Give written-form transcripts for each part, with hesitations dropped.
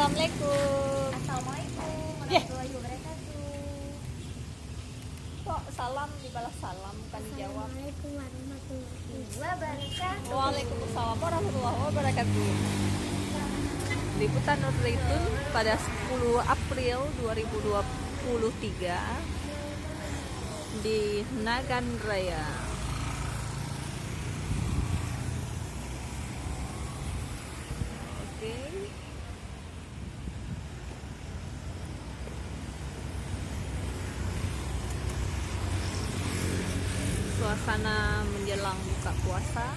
Assalamualaikum. Assalamualaikum warahmatullahi wabarakatuh. Kok salam dibalas salam kan dijawab. Assalamualaikum warahmatullahi wabarakatuh. Waalaikumsalam warahmatullahi wabarakatuh. Liputan Nur Zaitun pada 10 April 2023 di Nagan Raya. Oke. Suasana menjelang buka puasa.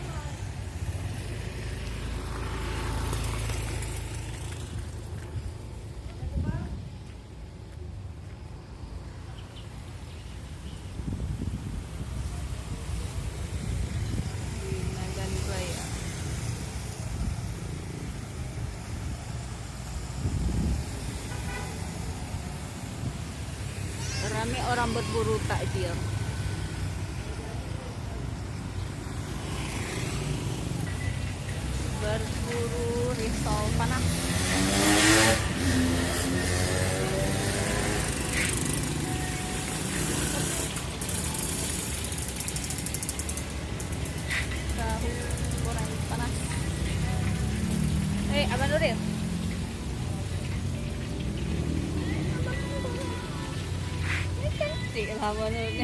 Di Nagan Raya. Ramai orang berburu takjil. Berburu risol panas. Tahu goreng panas. Abang Nuril. Ini cantik lah Abang Nuril.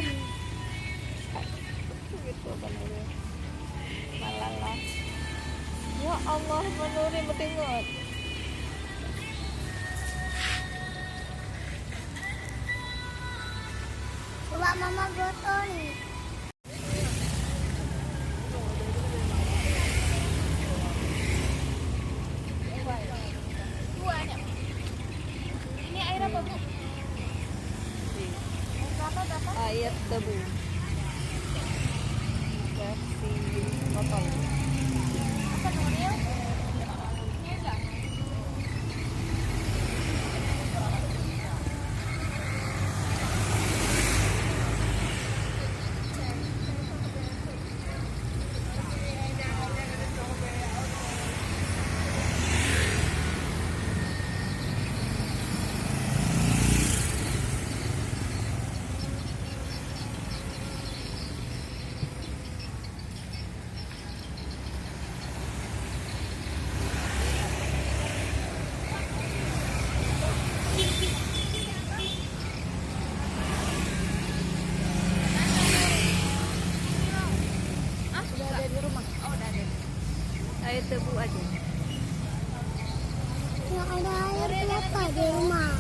Gitu Abang Nuril. Malalah. Ya Allah, menuri bertingut. Coba mama botol nih. Ini air apa, Bu? Berapa? Air tebu. Versi botol. Apa Nuril? Udah ada di rumah. Oh, udah ada. Air tebu aja. Ya ada air kelapa di rumah.